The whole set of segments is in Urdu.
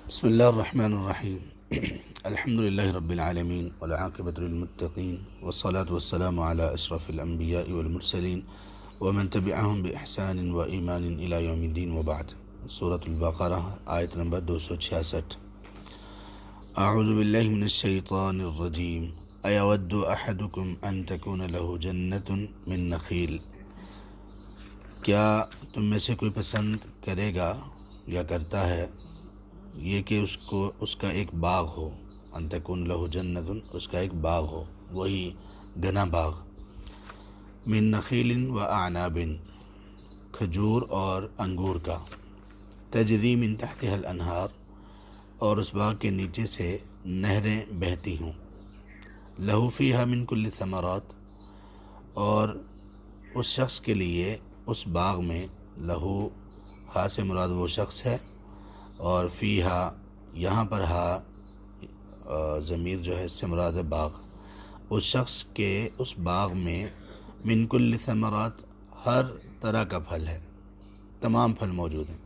بسم الله الرحمن الرحيم. الحمد لله رب العالمين والعاقبة للمتقين والصلاة والسلام على أشرف الأنبياء والمرسلين ومن تبعهم بإحسان وإيمان إلى يوم الدين وبعد. سورة البقرة آية نمبر 266. أعوذ بالله من الشيطان الرجيم. أيود أحدكم أن تكون له جنة من نخيل. کیا تم میں سے کوئی پسند کرے گا یا کرتا ہے یہ کہ اس کا ایک باغ ہو، ان تکون لہ جنت، اس کا ایک باغ ہو، وہی گنا باغ، من نخیل و اعناب، کھجور اور انگور کا، تجری من تحتها الانہار، اور اس باغ کے نیچے سے نہریں بہتی ہوں، لہو فیہا من کل ثمرات، اور اس شخص کے لیے اس باغ میں، لہو ہا سے مراد وہ شخص ہے، اور فیہا یہاں پر ہا ضمیر جو ہے اس سے مراد ہے باغ، اس شخص کے اس باغ میں من کل ثمرات ہر طرح کا پھل ہے، تمام پھل موجود ہیں،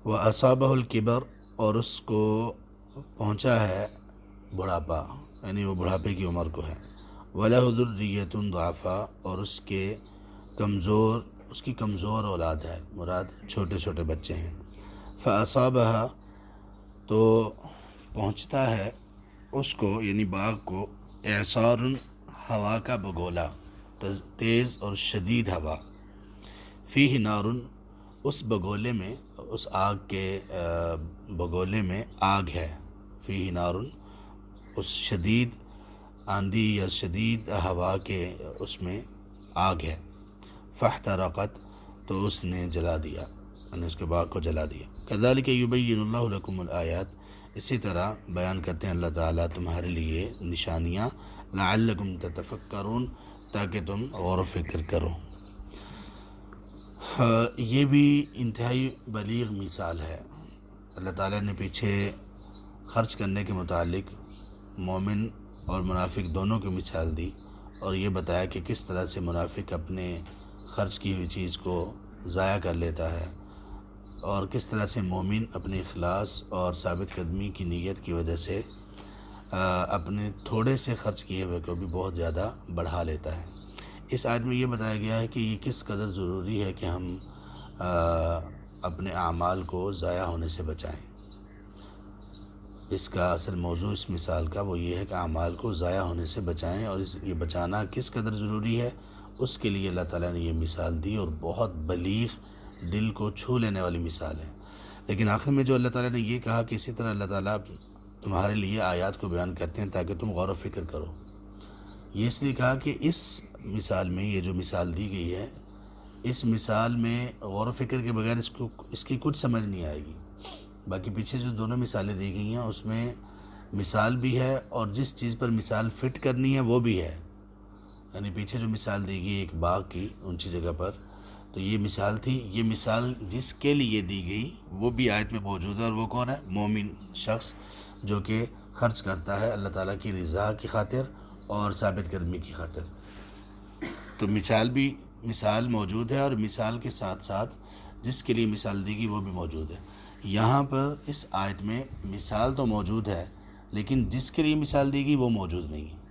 وَأَصَابَهُ الْكِبَرُ، اور اس کو پہنچا ہے بڑھاپا، یعنی وہ بڑھاپے کی عمر کو ہے، وَلَهُ ذُرِّيَّةٌ ضُعَفَاء، اور اس کی کمزور اولاد ہے، مراد چھوٹے چھوٹے بچے ہیں، فَأَصَابَهَا، تو پہنچتا ہے اس کو یعنی باغ کو، اعصار، ہوا کا بگولا، تیز اور شدید ہوا، فیہ نار، اس بگولے میں، اس آگ کے بگولے میں آگ ہے، فیہ نار، اس شدید آندھی یا شدید ہوا کے اس میں آگ ہے، فاحترقت، تو اس نے جلا دیا، یعنی اس کے باغ کو جلا دیا، کذالک یبین اللہ لکم الآیات، اسی طرح بیان کرتے ہیں اللہ تعالیٰ تمہارے لیے نشانیاں، لعلکم تتفکرون، تاکہ تم غور و فکر کرو۔ یہ بھی انتہائی بلیغ مثال ہے۔ اللہ تعالیٰ نے پیچھے خرچ کرنے کے متعلق مومن اور منافق دونوں کی مثال دی، اور یہ بتایا کہ کس طرح سے منافق اپنے خرچ کی ہوئی چیز کو ضائع کر لیتا ہے، اور کس طرح سے مومن اپنے اخلاص اور ثابت قدمی کی نیت کی وجہ سے اپنے تھوڑے سے خرچ کیے ہوئے کو بھی بہت زیادہ بڑھا لیتا ہے۔ اس آیت میں یہ بتایا گیا ہے کہ یہ کس قدر ضروری ہے کہ ہم اپنے اعمال کو ضائع ہونے سے بچائیں۔ اس کا اصل موضوع اس مثال کا وہ یہ ہے کہ اعمال کو ضائع ہونے سے بچائیں، اور یہ بچانا کس قدر ضروری ہے اس کے لیے اللہ تعالیٰ نے یہ مثال دی، اور بہت بلیغ، دل کو چھو لینے والی مثال ہے۔ لیکن آخر میں جو اللہ تعالیٰ نے یہ کہا کہ اسی طرح اللہ تعالیٰ تمہارے لیے آیات کو بیان کرتے ہیں تاکہ تم غور و فکر کرو، یہ اس لیے کہا کہ اس مثال میں، یہ جو مثال دی گئی ہے، اس مثال میں غور و فکر کے بغیر اس کی کچھ سمجھ نہیں آئے گی۔ باقی پیچھے جو دونوں مثالیں دی گئی ہیں اس میں مثال بھی ہے، اور جس چیز پر مثال فٹ کرنی ہے وہ بھی ہے، یعنی پیچھے جو مثال دی گئی ایک باغ کی اونچی جگہ پر، تو یہ مثال تھی، یہ مثال جس کے لیے دی گئی وہ بھی آیت میں موجود ہے، اور وہ کون ہے؟ مومن شخص جو کہ خرچ کرتا ہے اللہ تعالیٰ کی رضا کی خاطر اور ثابت قدمی کی خاطر۔ تو مثال موجود ہے، اور مثال کے ساتھ ساتھ جس کے لیے مثال دی گئی وہ بھی موجود ہے۔ یہاں پر اس آیت میں مثال تو موجود ہے، لیکن جس کے لیے مثال دی گئی وہ موجود نہیں ہے۔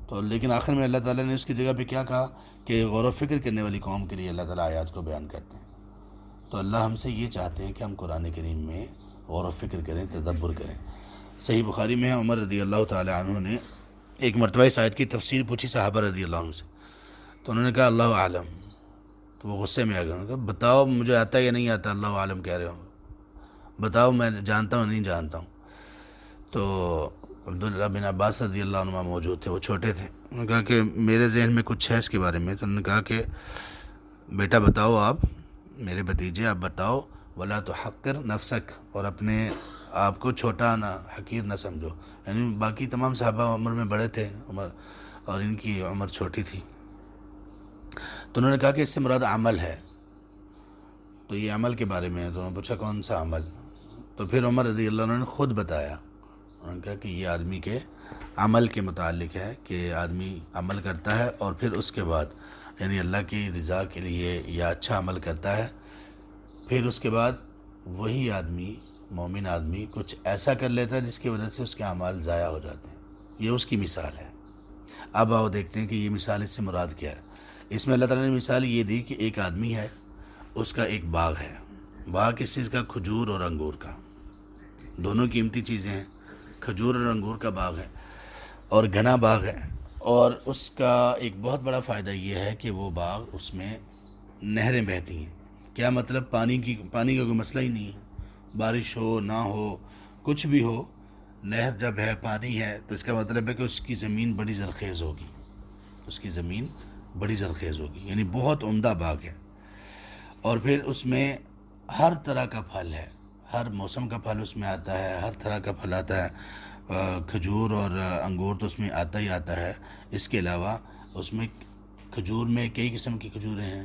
تو لیکن آخر میں اللہ تعالیٰ نے اس کی جگہ پہ کیا کہا کہ غور و فکر کرنے والی قوم کے لیے اللہ تعالیٰ آیات کو بیان کرتے ہیں۔ تو اللہ ہم سے یہ چاہتے ہیں کہ ہم قرآن کریم میں غور و فکر کریں، تدبر کریں۔ صحیح بخاری میں ہے، عمر رضی اللہ تعالیٰ عنہ نے ایک مرتبہ اس آیت کی تفسیر پوچھی صحابہ رضی اللہ عنہ سے، تو انہوں نے کہا اللہ عالم، تو وہ غصے میں آ گئے، انہوں نے کہا بتاؤ مجھے آتا ہے یا نہیں آتا، اللہ عالم کہہ رہے ہو، بتاؤ میں جانتا ہوں نہیں جانتا ہوں۔ تو عبداللہ بن عباس رضی اللہ عنہ موجود تھے، وہ چھوٹے تھے، انہوں نے کہا کہ میرے ذہن میں کچھ ہے اس کے بارے میں، تو انہوں نے کہا کہ بیٹا بتاؤ، آپ میرے بھتیجے آپ بتاؤ، ولا تحقر نفسک، اور اپنے آپ کو چھوٹا نہ، حقیر نہ سمجھو، یعنی باقی تمام صحابہ عمر میں بڑے تھے عمر، اور ان کی عمر چھوٹی تھی۔ تو انہوں نے کہا کہ اس سے مراد عمل ہے، تو یہ عمل کے بارے میں ہے، تو انہوں نے پوچھا کون سا عمل؟ تو پھر عمر رضی اللہ عنہ نے خود بتایا، انہوں نے کہا کہ یہ آدمی کے عمل کے متعلق ہے، کہ آدمی عمل کرتا ہے اور پھر اس کے بعد یعنی اللہ کی رضا کے لیے یا اچھا عمل کرتا ہے، پھر اس کے بعد وہی آدمی مومن آدمی کچھ ایسا کر لیتا ہے جس کی وجہ سے اس کے اعمال ضائع ہو جاتے ہیں۔ یہ اس کی مثال ہے۔ اب آؤ دیکھتے ہیں کہ یہ مثال اس سے مراد کیا ہے۔ اس میں اللہ تعالیٰ نے مثال یہ دی کہ ایک آدمی ہے، اس کا ایک باغ ہے۔ باغ کس چیز کا؟ کھجور اور انگور کا۔ دونوں قیمتی چیزیں ہیں، کھجور اور انگور کا باغ ہے اور گھنا باغ ہے، اور اس کا ایک بہت بڑا فائدہ یہ ہے کہ وہ باغ، اس میں نہریں بہتی ہیں۔ کیا مطلب؟ پانی کا کوئی مسئلہ ہی نہیں ہے، بارش ہو نہ ہو کچھ بھی ہو، نہر جب ہے، پانی ہے، تو اس کا مطلب ہے کہ اس کی زمین بڑی زرخیز ہوگی، اس کی زمین بڑی زرخیز ہوگی، یعنی بہت عمدہ باغ ہے۔ اور پھر اس میں ہر طرح کا پھل ہے، ہر موسم کا پھل اس میں آتا ہے، ہر طرح کا پھل آتا ہے۔ کھجور اور انگور تو اس میں آتا ہی آتا ہے۔ اس کے علاوہ اس میں کھجور میں کئی قسم کی کھجوریں ہیں،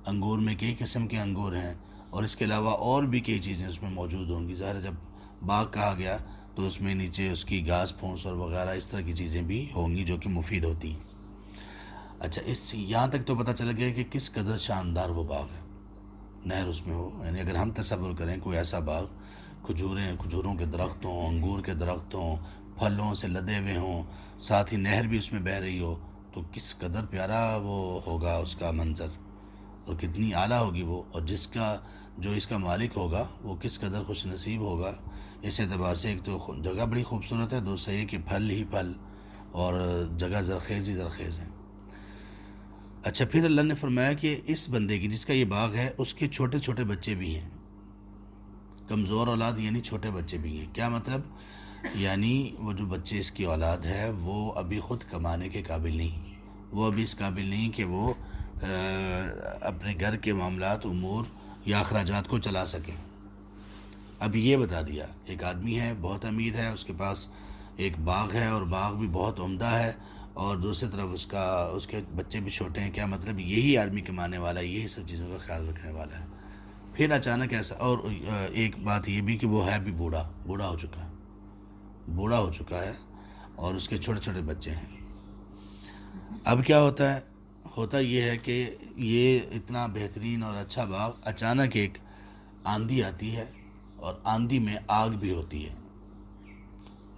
انگور میں کئی قسم کے انگور ہیں، اور اس کے علاوہ اور بھی کئی چیزیں اس میں موجود ہوں گی۔ ظاہر ہے جب باغ کہا گیا تو اس میں نیچے اس کی گھاس پھونس اور وغیرہ اس طرح کی چیزیں بھی ہوں گی جو کہ مفید ہوتی ہیں۔ اچھا، یہاں تک تو پتہ چل گیا کہ کس قدر شاندار وہ باغ ہے، نہر اس میں ہو۔ یعنی اگر ہم تصور کریں کوئی ایسا باغ، کھجوروں کے درخت ہوں، انگور کے درخت ہوں، پھلوں سے لدے ہوئے ہوں، ساتھ ہی نہر بھی اس میں بہہ رہی ہو، تو کس قدر پیارا وہ ہوگا اس کا منظر، اور کتنی اعلیٰ ہوگی وہ، اور جو اس کا مالک ہوگا وہ کس قدر خوش نصیب ہوگا۔ اس اعتبار سے ایک تو جگہ بڑی خوبصورت ہے، دوسرا یہ کہ پھل ہی پھل اور جگہ زرخیز ہی زرخیز ہے۔ اچھا، پھر اللہ نے فرمایا کہ اس بندے کی جس کا یہ باغ ہے، اس کے چھوٹے چھوٹے بچے بھی ہیں، کمزور اولاد یعنی چھوٹے بچے بھی ہیں۔ کیا مطلب؟ یعنی وہ جو بچے اس کی اولاد ہے وہ ابھی خود کمانے کے قابل نہیں، وہ ابھی اس قابل نہیں کہ وہ اپنے گھر کے معاملات، امور یا اخراجات کو چلا سکیں۔ اب یہ بتا دیا، ایک آدمی ہے بہت امیر ہے، اس کے پاس ایک باغ ہے اور باغ بھی بہت عمدہ ہے، اور دوسری طرف اس کے بچے بھی چھوٹے ہیں۔ کیا مطلب؟ یہی آدمی کمانے والا ہے، یہی سب چیزوں کا خیال رکھنے والا ہے۔ پھر اچانک ایسا، اور ایک بات یہ بھی کہ وہ ہے بھی بوڑھا ہو چکا ہے اور اس کے چھوٹے چھوٹے بچے ہیں۔ اب کیا ہوتا یہ ہے کہ یہ اتنا بہترین اور اچھا باغ، اچانک ایک آندھی آتی ہے، اور آندھی میں آگ بھی ہوتی ہے۔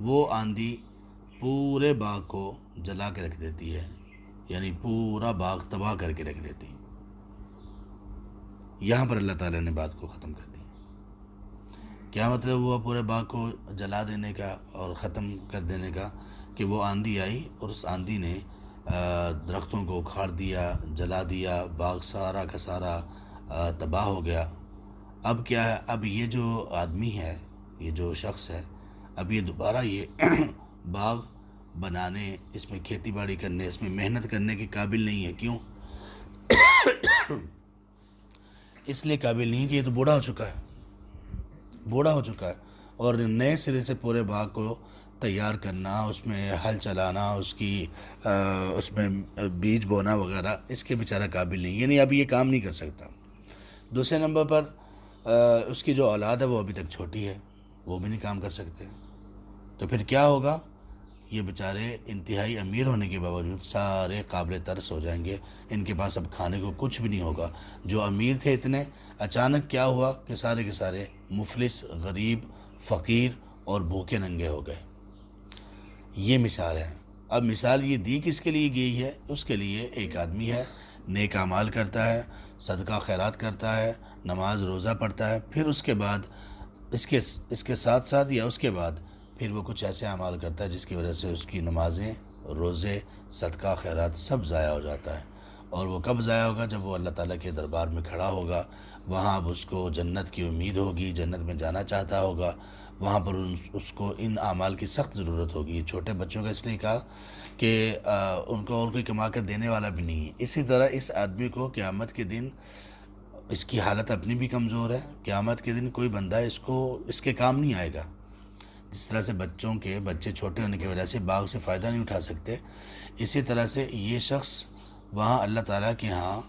وہ آندھی پورے باغ کو جلا کے رکھ دیتی ہے، یعنی پورا باغ تباہ کر کے رکھ دیتی ہے۔ یہاں پر اللہ تعالیٰ نے بات کو ختم کر دی۔ کیا مطلب ہوا پورے باغ کو جلا دینے کا اور ختم کر دینے کا؟ کہ وہ آندھی آئی اور اس آندھی نے درختوں کو اکھاڑ دیا، جلا دیا، باغ سارا کا سارا تباہ ہو گیا۔ اب کیا ہے؟ اب یہ جو آدمی ہے، یہ جو شخص ہے، اب یہ دوبارہ یہ باغ بنانے، اس میں کھیتی باڑی کرنے، اس میں محنت کرنے کے قابل نہیں ہے۔ کیوں؟ اس لیے قابل نہیں کہ یہ تو بوڑھا ہو چکا ہے، اور نئے سرے سے پورے باغ کو تیار کرنا، اس میں ہل چلانا، اس میں بیج بونا وغیرہ، اس کے بیچارہ قابل نہیں، یعنی اب یہ کام نہیں کر سکتا۔ دوسرے نمبر پر اس کی جو اولاد ہے وہ ابھی تک چھوٹی ہے، وہ بھی نہیں کام کر سکتے۔ تو پھر کیا ہوگا؟ یہ بیچارے انتہائی امیر ہونے کے باوجود سارے قابل ترس ہو جائیں گے، ان کے پاس اب کھانے کو کچھ بھی نہیں ہوگا۔ جو امیر تھے اتنے، اچانک کیا ہوا کہ سارے کے سارے مفلس، غریب، فقیر اور بھوکے ننگے ہو گئے۔ یہ مثال ہے۔ اب مثال یہ دی کس کے لیے گئی ہے؟ اس کے لیے ایک آدمی ہے، نیک اعمال کرتا ہے، صدقہ خیرات کرتا ہے، نماز روزہ پڑھتا ہے، پھر اس کے بعد اس کے ساتھ ساتھ یا اس کے بعد پھر وہ کچھ ایسے اعمال کرتا ہے جس کی وجہ سے اس کی نمازیں، روزے، صدقہ خیرات سب ضائع ہو جاتا ہے۔ اور وہ کب ضائع ہوگا؟ جب وہ اللہ تعالیٰ کے دربار میں کھڑا ہوگا، وہاں اب اس کو جنت کی امید ہوگی، جنت میں جانا چاہتا ہوگا، وہاں پر اس کو ان اعمال کی سخت ضرورت ہوگی۔ چھوٹے بچوں کا اس لیے کہا کہ ان کو اور کوئی کما کر دینے والا بھی نہیں ہے۔ اسی طرح اس آدمی کو قیامت کے دن اس کی حالت اپنی بھی کمزور ہے، قیامت کے دن کوئی بندہ اس کے کام نہیں آئے گا۔ جس طرح سے بچے چھوٹے ہونے کی وجہ سے باغ سے فائدہ نہیں اٹھا سکتے، اسی طرح سے یہ شخص وہاں اللہ تعالیٰ کے ہاں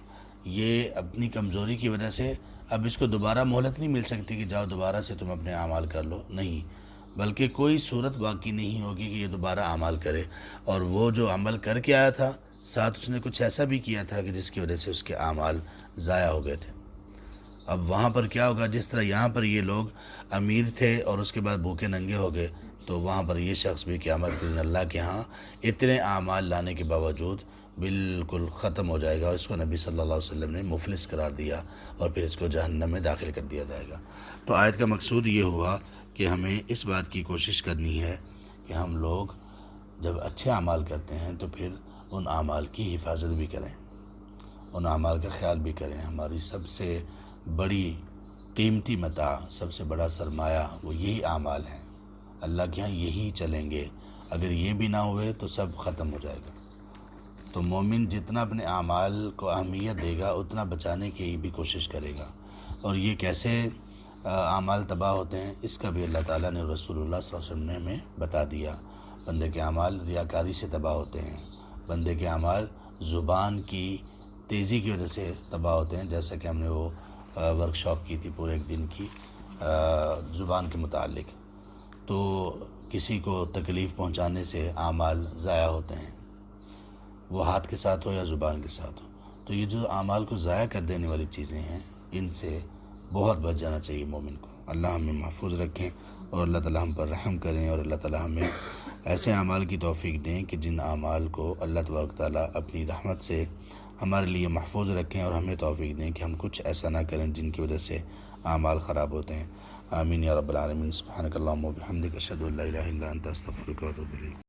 یہ اپنی کمزوری کی وجہ سے اب اس کو دوبارہ مہلت نہیں مل سکتی کہ جاؤ دوبارہ سے تم اپنے اعمال کر لو، نہیں، بلکہ کوئی صورت باقی نہیں ہوگی کہ یہ دوبارہ اعمال کرے۔ اور وہ جو عمل کر کے آیا تھا، ساتھ اس نے کچھ ایسا بھی کیا تھا کہ جس کی وجہ سے اس کے اعمال ضائع ہو گئے تھے۔ اب وہاں پر کیا ہوگا، جس طرح یہاں پر یہ لوگ امیر تھے اور اس کے بعد بھوکے ننگے ہو گئے، تو وہاں پر یہ شخص بھی قیامت کے دن اللہ کے ہاں اتنے اعمال لانے کے باوجود بالکل ختم ہو جائے گا، اس کو نبی صلی اللہ علیہ وسلم نے مفلس قرار دیا اور پھر اس کو جہنم میں داخل کر دیا جائے گا۔ تو آیت کا مقصود یہ ہوا کہ ہمیں اس بات کی کوشش کرنی ہے کہ ہم لوگ جب اچھے اعمال کرتے ہیں تو پھر ان اعمال کی حفاظت بھی کریں، ان اعمال کا خیال بھی کریں۔ ہماری سب سے بڑی قیمتی متاع، سب سے بڑا سرمایہ وہ یہی اعمال ہیں، اللہ کے ہاں یہی چلیں گے، اگر یہ بھی نہ ہوئے تو سب ختم ہو جائے گا۔ تو مومن جتنا اپنے اعمال کو اہمیت دے گا اتنا بچانے کی بھی کوشش کرے گا۔ اور یہ کیسے اعمال تباہ ہوتے ہیں اس کا بھی اللہ تعالیٰ نے رسول اللہ صلی اللہ علیہ وسلم نے ہمیں بتا دیا۔ بندے کے اعمال ریاکاری سے تباہ ہوتے ہیں، بندے کے اعمال زبان کی تیزی کی وجہ سے تباہ ہوتے ہیں، جیسا کہ ہم نے وہ ورکشاپ کی تھی پورے ایک دن کی زبان کے متعلق۔ تو کسی کو تکلیف پہنچانے سے اعمال ضائع ہوتے ہیں، وہ ہاتھ کے ساتھ ہو یا زبان کے ساتھ ہو۔ تو یہ جو اعمال کو ضائع کر دینے والی چیزیں ہیں ان سے بہت بچ جانا چاہیے مومن کو۔ اللہ ہمیں محفوظ رکھیں اور اللہ تعالیٰ ہم پر رحم کریں، اور اللہ تعالیٰ ہمیں ایسے اعمال کی توفیق دیں کہ جن اعمال کو اللہ تبارک تعالیٰ اپنی رحمت سے ہمارے لیے محفوظ رکھیں، اور ہمیں توفیق دیں کہ ہم کچھ ایسا نہ کریں جن کی وجہ سے اعمال خراب ہوتے ہیں۔ آمین یا رب العالمین۔ سبحانک اللہم و بحمدک، اشہد ان لا الہ الا انت، استغفرک و اتوب الیک۔